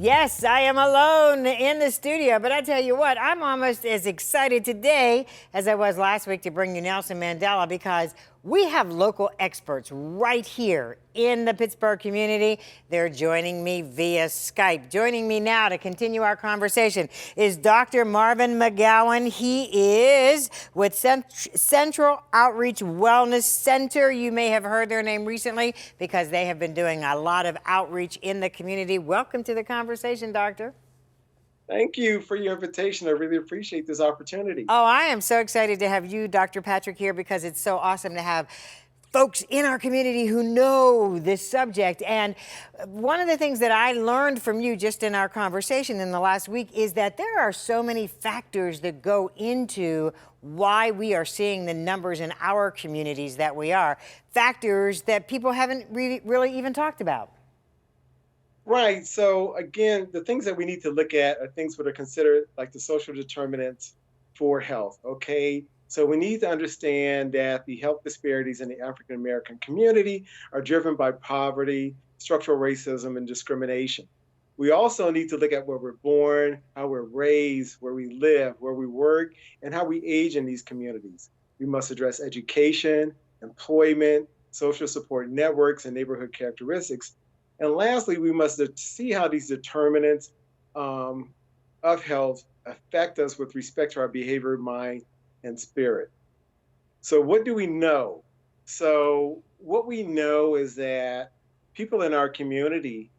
Yes, I am alone in the studio, but I tell you what, I'm almost as excited today as I was last week to bring you Nelson Mandela because we have local experts right here in the Pittsburgh community. They're joining me via Skype. Joining me now to continue our conversation is Dr. Marvin Mcgowan. He is with Central Outreach Wellness Center. You may have heard their name recently because they have been doing a lot of outreach in the community. Welcome to the conversation, Doctor. Thank you for your invitation. I really appreciate this opportunity. Oh, I am so excited to have you, Dr. Patrick, here because it's so awesome to have folks in our community who know this subject. And one of the things that I learned from you just in our conversation in the last week is that there are so many factors that go into why we are seeing the numbers in our communities that we are, factors that people haven't really even talked about. Right. So, again, the things that we need to look at are things that are considered like the social determinants for health. Okay. So, we need to understand that the health disparities in the African American community are driven by poverty, structural racism, and discrimination. We also need to look at where we're born, how we're raised, where we live, where we work, and how we age in these communities. We must address education, employment, social support networks, and neighborhood characteristics. And lastly, we must see how these determinants of health affect us with respect to our behavior, mind, and spirit. So, what do we know? So, what we know is that people in our community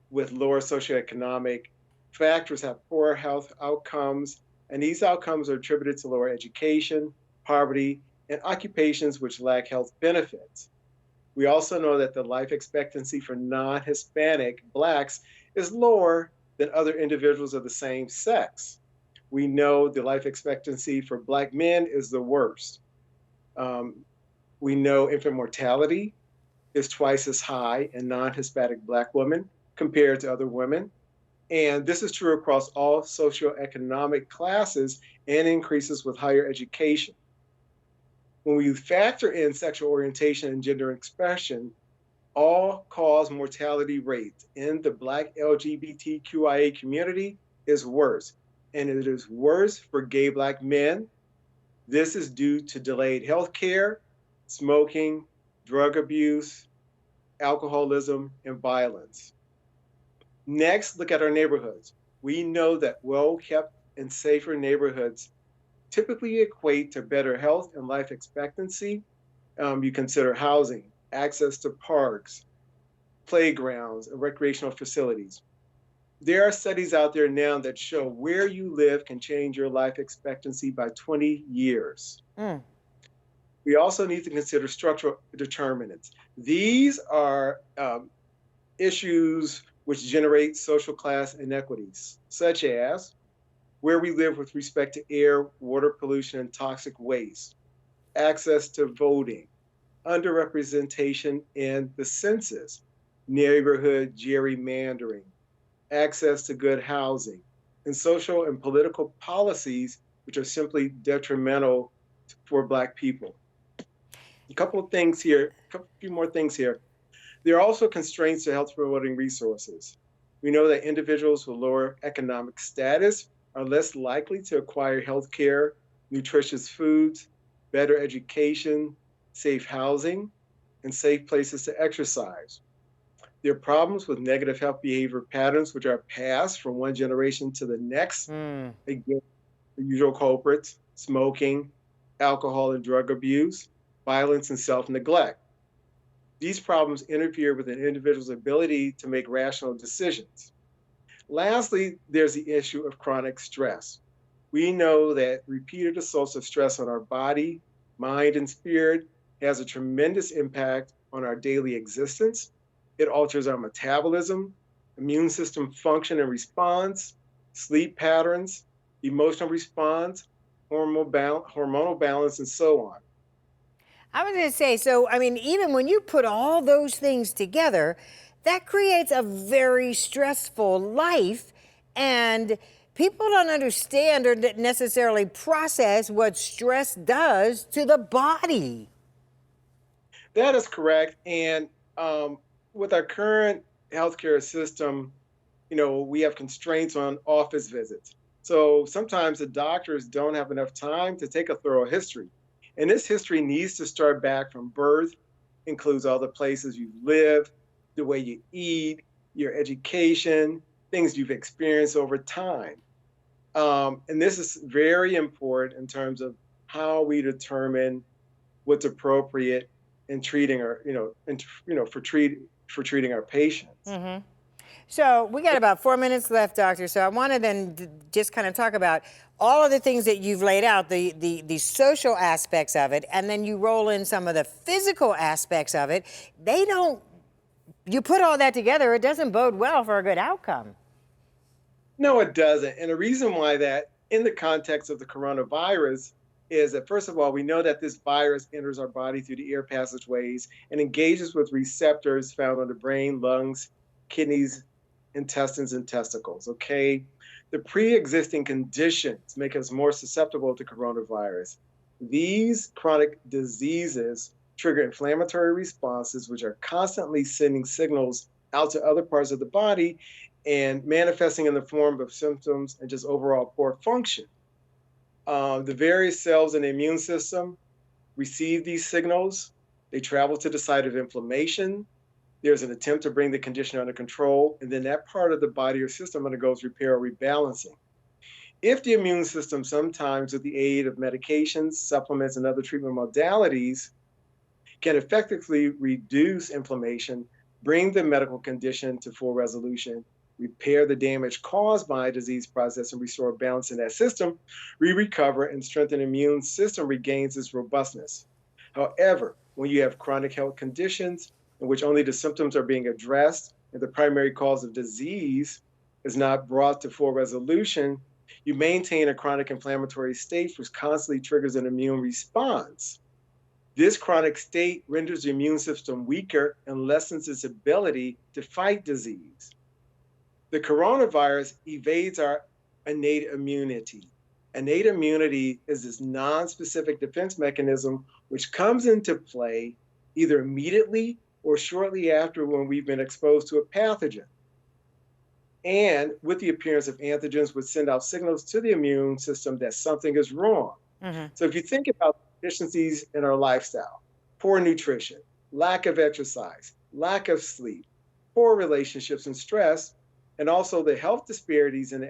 with lower socioeconomic factors have poor health outcomes, and these outcomes are attributed to lower education, poverty, and occupations which lack health benefits. We also know that the life expectancy for non-Hispanic Blacks is lower than other individuals of the same sex. We know the life expectancy for Black men is the worst. We know infant mortality is twice as high in non-Hispanic Black women compared to other women. And this is true across all socioeconomic classes and increases with higher education. When we factor in sexual orientation and gender expression, all-cause mortality rates in the Black LGBTQIA community is worse. And it is worse for gay Black men. This is due to delayed health care, smoking, drug abuse, alcoholism, and violence. Next, look at our neighborhoods. We know that well-kept and safer neighborhoods typically equate to better health and life expectancy. You consider housing, access to parks, playgrounds, and recreational facilities. There are studies out there now that show where you live can change your life expectancy by 20 years. We also need to consider structural determinants. These are issues which generate social class inequities, such as where we live with respect to air, water pollution, and toxic waste, access to voting, underrepresentation in the census, neighborhood gerrymandering, access to good housing, and social and political policies which are simply detrimental for Black people. A couple of things here, a few more things here. There are also constraints to health promoting resources. We know that individuals with lower economic status are less likely to acquire health care, nutritious foods, better education, safe housing, and safe places to exercise. There are problems with negative health behavior patterns, which are passed from one generation to the next. Again, the usual culprits: smoking, alcohol and drug abuse, violence, and self-neglect. These problems interfere with an individual's ability to make rational decisions. Lastly, there's the issue of chronic stress. We know that repeated assaults of stress on our body, mind, and spirit has a tremendous impact on our daily existence. It alters our metabolism, immune system function and response, sleep patterns, emotional response, hormonal balance, and so on. I was going to say, so, I mean, even when you put all those things together, that creates a very stressful life. And people don't understand or necessarily process what stress does to the body. That is correct. And with our current healthcare system, we have constraints on office visits. So sometimes the doctors don't have enough time to take a thorough history. And this history needs to start back from birth, includes all the places you live, the way you eat, your education, things you've experienced over time. And this is very important in terms of how we determine what's appropriate in treating our, for treating our patients. Mm-hmm. So we got about 4 minutes left, Doctor. So I want to then just kind of talk about all of the things that you've laid out, the social aspects of it, and then you roll in some of the physical aspects of it. You put all that together, it doesn't bode well for a good outcome. No, it doesn't. And the reason why that, in the context of the coronavirus, is that first of all, we know that this virus enters our body through the air passageways and engages with receptors found on the brain, lungs, kidneys, intestines, and testicles. Okay. The pre-existing conditions make us more susceptible to coronavirus. These chronic diseases trigger inflammatory responses, which are constantly sending signals out to other parts of the body and manifesting in the form of symptoms and just overall poor function. The various cells in the immune system receive these signals. They travel to the site of inflammation. There's an attempt to bring the condition under control, and then that part of the body or system undergoes repair or rebalancing. If the immune system, sometimes with the aid of medications, supplements, and other treatment modalities, can effectively reduce inflammation, bring the medical condition to full resolution, repair the damage caused by a disease process, and restore balance in that system, we recover and strengthen the immune system regains its robustness. However, when you have chronic health conditions in which only the symptoms are being addressed and the primary cause of disease is not brought to full resolution, you maintain a chronic inflammatory state which constantly triggers an immune response. This chronic state renders the immune system weaker and lessens its ability to fight disease. The coronavirus evades our innate immunity. Innate immunity is this non-specific defense mechanism which comes into play either immediately or shortly after when we've been exposed to a pathogen. And with the appearance of antigens which send out signals to the immune system that something is wrong. Mm-hmm. So if you think about deficiencies in our lifestyle, poor nutrition, lack of exercise, lack of sleep, poor relationships and stress, and also the health disparities in the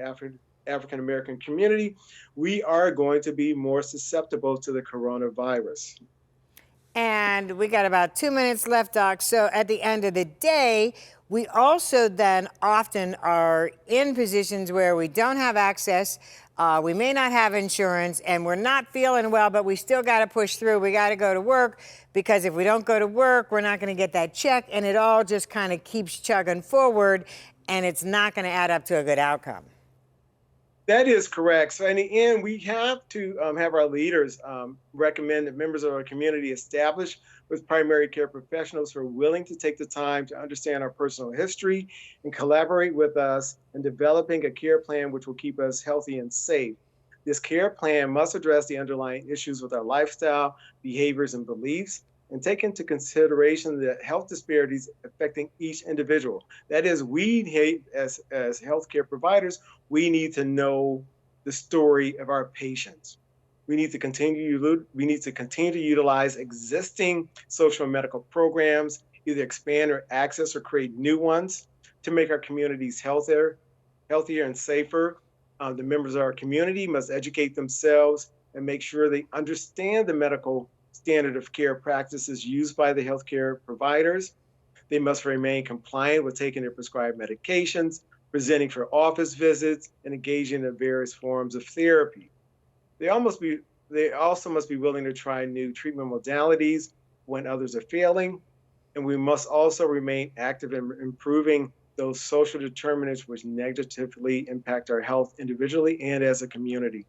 African American community, we are going to be more susceptible to the coronavirus. And we got about 2 minutes left, Doc. So at the end of the day, we also then often are in positions where we don't have access, we may not have insurance, and we're not feeling well, but we still got to push through. We got to go to work, because if we don't go to work, we're not going to get that check, and it all just kind of keeps chugging forward, and it's not going to add up to a good outcome. That is correct. So in the end, we have to have our leaders recommend that members of our community establish with primary care professionals who are willing to take the time to understand our personal history and collaborate with us in developing a care plan which will keep us healthy and safe. This care plan must address the underlying issues with our lifestyle, behaviors, and beliefs, and take into consideration the health disparities affecting each individual. That is, as healthcare providers, we need to know the story of our patients. We need to continue to utilize existing social and medical programs, either expand or access or create new ones to make our communities healthier and safer. The members of our community must educate themselves and make sure they understand the medical standard of care practices used by the healthcare providers. They must remain compliant with taking their prescribed medications, presenting for office visits, and engaging in various forms of therapy. They also must be willing to try new treatment modalities when others are failing. And we must also remain active in improving those social determinants which negatively impact our health individually and as a community.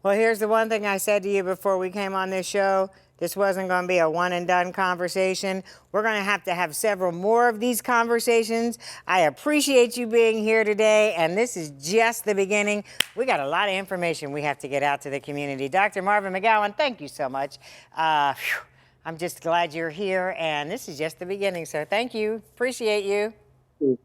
Well, here's the one thing I said to you before we came on this show. This wasn't going to be a one and done conversation. We're going to have several more of these conversations. I appreciate you being here today, and this is just the beginning. We got a lot of information we have to get out to the community. Dr. Marvin Mcgowan, thank you so much. I'm just glad you're here, and this is just the beginning, so thank you. Appreciate you.